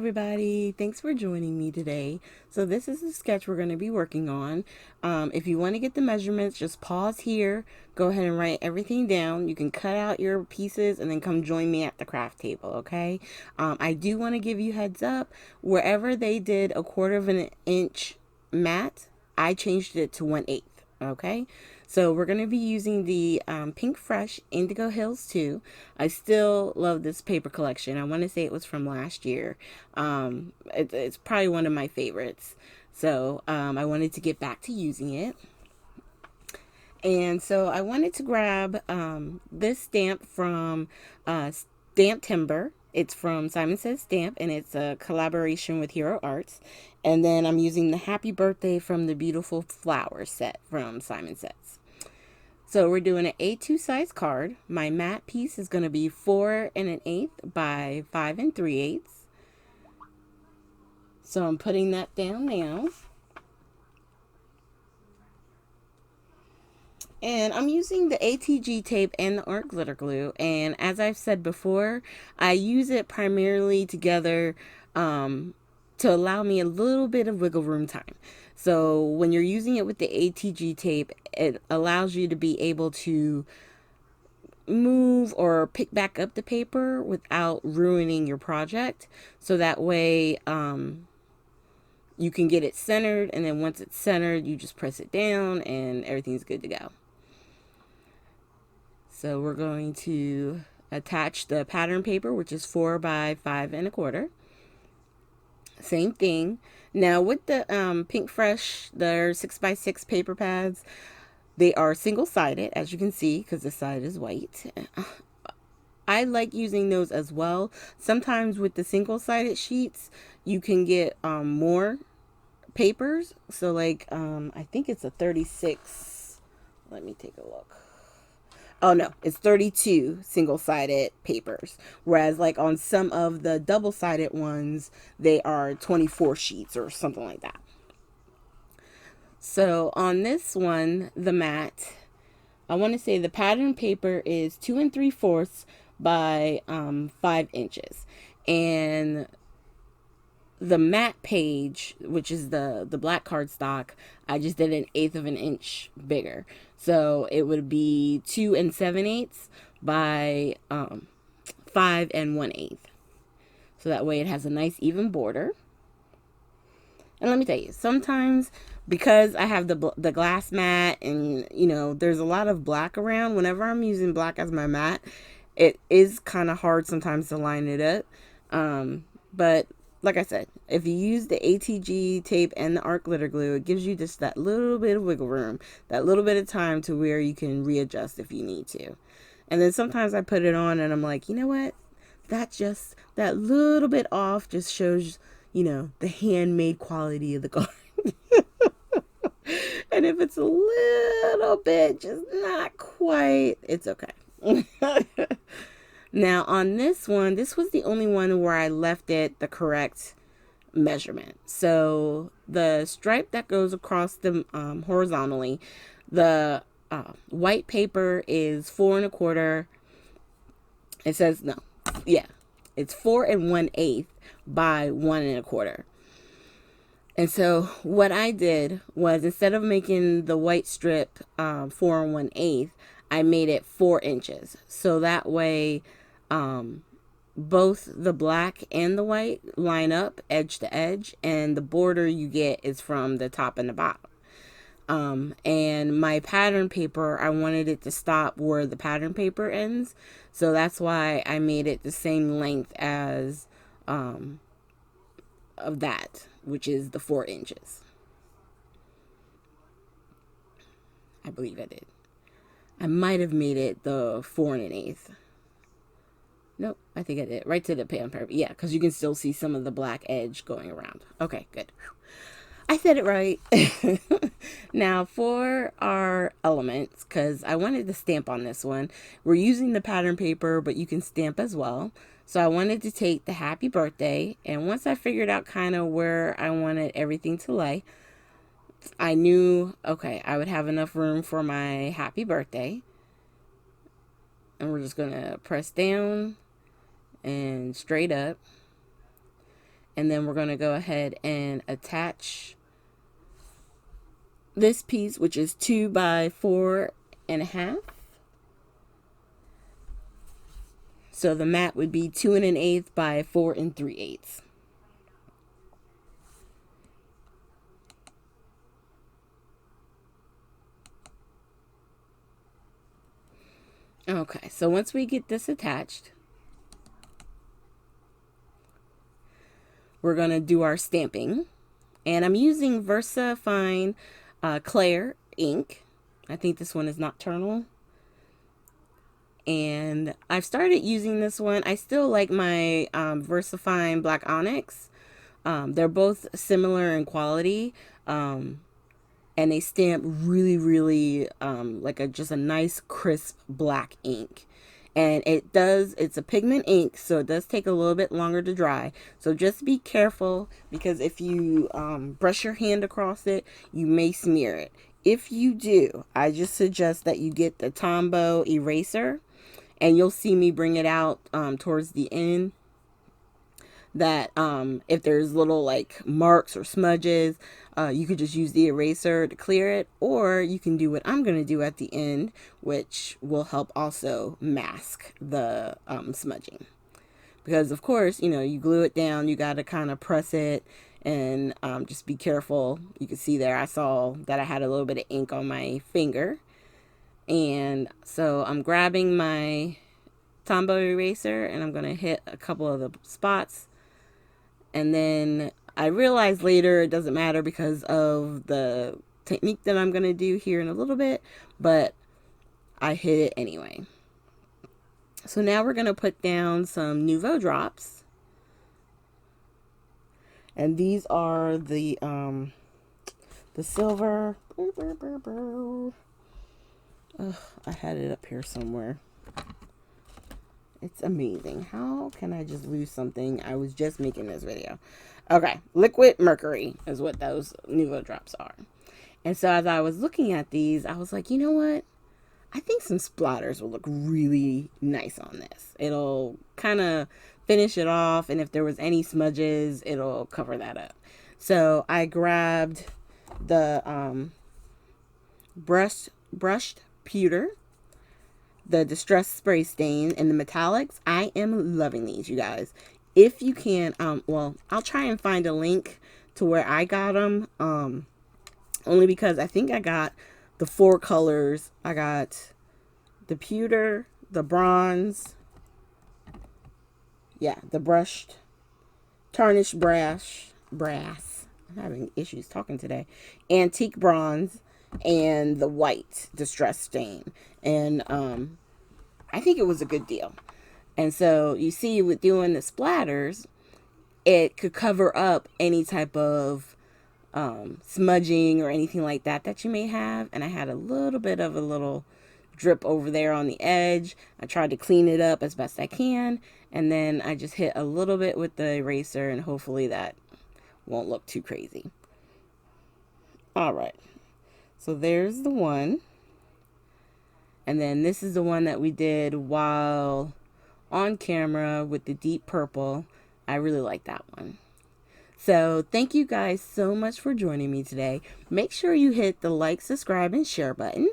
everybody. Thanks for joining me today. So this is the sketch we're going to be working on. If you want to get the measurements, just pause here, go ahead and write everything down. You can cut out your pieces and then come join me at the craft table, okay? I do want to give you heads up. Wherever they did a quarter of an inch mat, I changed it to 1/8, okay? So we're going to be using the Pinkfresh Indigo Hills 2. I still love this paper collection. I want to say it was from last year. It's probably one of my favorites. So I wanted to get back to using it. And so I wanted to grab this stamp from Stamp Timber. It's from Simon Says Stamp, and it's a collaboration with Hero Arts. And then I'm using the Happy Birthday from the Beautiful Flower set from Simon Says. So we're doing an A2 size card. My mat piece is going to be 4 1/8 by 5 3/8. So I'm putting that down now. And I'm using the ATG tape and the art glitter glue. And as I've said before, I use it primarily together to allow me a little bit of wiggle room time. So when you're using it with the ATG tape, it allows you to be able to move or pick back up the paper without ruining your project. So that way you can get it centered, and then once it's centered, you just press it down and everything's good to go. So we're going to attach the pattern paper, which is 4 by 5 1/4. Same thing. Now with the Pinkfresh, their 6x6 paper pads, they are single-sided, as you can see, because the side is white. I like using those as well. Sometimes with the single-sided sheets, you can get more papers. So like, I think it's a 36. Let me take a look. Oh no, it's 32 single-sided papers. Whereas like on some of the double-sided ones, they are 24 sheets or something like that. So on this one, the mat, I want to say the pattern paper is 2 3/4 by 5 inches. And the matte page, which is the black cardstock, I just did 1/8 of an inch bigger. So it would be 2 7/8 by 5 1/8. So that way it has a nice even border. And let me tell you, sometimes because I have the glass mat, and you know there's a lot of black around, whenever I'm using black as my mat, it is kind of hard sometimes to line it up. But like I said, if you use the ATG tape and the art glitter glue, it gives you just that little bit of wiggle room, that little bit of time to where you can readjust if you need to. And then sometimes I put it on and I'm like, you know what? That little bit off just shows, the handmade quality of the garden. And if it's a little bit just not quite, it's okay. Now on this one, this was the only one where I left it the correct measurement. So the stripe that goes across the horizontally, the white paper is 4 1/4. It says no, yeah, it's 4 1/8 by 1 1/4. And so what I did was, instead of making the white strip 4 1/8, I made it 4 inches. So that way, both the black and the white line up edge to edge, and the border you get is from the top and the bottom. And my pattern paper, I wanted it to stop where the pattern paper ends. So that's why I made it the same length as of that, which is the 4 inches. I believe I did. I might have made it the 4 1/8. Nope, I think I did. Right to the pan paper. Yeah, because you can still see some of the black edge going around. Okay, good. I said it right. Now for our elements, because I wanted to stamp on this one, we're using the pattern paper, but you can stamp as well. So I wanted to take the happy birthday, and once I figured out kind of where I wanted everything to lay, I knew, okay, I would have enough room for my happy birthday. And we're just going to press down and straight up. And then we're going to go ahead and attach this piece, which is 2 by 4.5. So the mat would be 2 1/8 by 4 3/8. Okay, so once we get this attached, we're going to do our stamping. And I'm using VersaFine Clair ink. I think this one is Nocturnal. And I've started using this one. I still like my VersaFine Black Onyx. They're both similar in quality. And they stamp really like just a nice crisp black ink. And it's a pigment ink, so it does take a little bit longer to dry. So just be careful, because if you brush your hand across it, you may smear it. If you do, I just suggest that you get the Tombow eraser, and you'll see me bring it out towards the end. That if there's little like marks or smudges, you could just use the eraser to clear it, or you can do what I'm going to do at the end, which will help also mask the smudging. Because of course, you glue it down, you got to kind of press it, and just be careful. You can see there, I saw that I had a little bit of ink on my finger. And so I'm grabbing my Tombow eraser, and I'm going to hit a couple of the spots. And then I realized later it doesn't matter because of the technique that I'm going to do here in a little bit, but I hit it anyway. So now we're going to put down some Nuvo drops. And these are the silver. I had it up here somewhere. It's amazing. How can I just lose something? I was just making this video. Okay, liquid mercury is what those Nuvo drops are. And so as I was looking at these, I was like, you know what? I think some splatters will look really nice on this. It'll kind of finish it off, and if there was any smudges, it'll cover that up. So I grabbed the brushed pewter, the Distress Spray Stain, and the metallics. I am loving these, you guys. If you can, well, I'll try and find a link to where I got them, only because I think I got the 4 colors. I got the pewter, the bronze, the brushed, tarnished brass. I'm having issues talking today. Antique bronze, and the white Distress Stain. And I think it was a good deal. And so you see, with doing the splatters, it could cover up any type of smudging or anything like that you may have. And I had a little bit of a little drip over there on the edge. I tried to clean it up as best I can, and then I just hit a little bit with the eraser, and hopefully that won't look too crazy. All right, so there's the one. And then this is the one that we did while on camera with the deep purple. I really like that one. So thank you guys so much for joining me today. Make sure you hit the like, subscribe, and share button.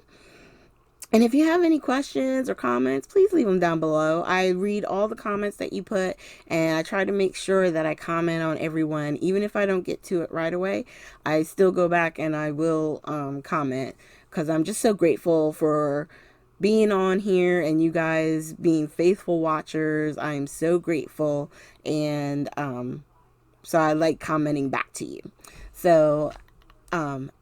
And if you have any questions or comments, please leave them down below. I read all the comments that you put, and I try to make sure that I comment on everyone. Even if I don't get to it right away, I still go back and I will comment, because I'm just so grateful for being on here and you guys being faithful watchers. I'm so grateful, and so I like commenting back to you. So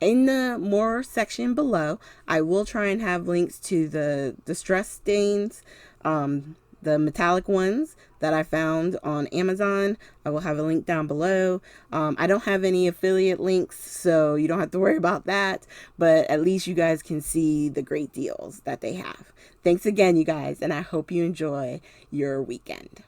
in the more section below, I will try and have links to the distress stains, the metallic ones that I found on Amazon. I will have a link down below. I don't have any affiliate links, so you don't have to worry about that, but at least you guys can see the great deals that they have. Thanks again, you guys, and I hope you enjoy your weekend.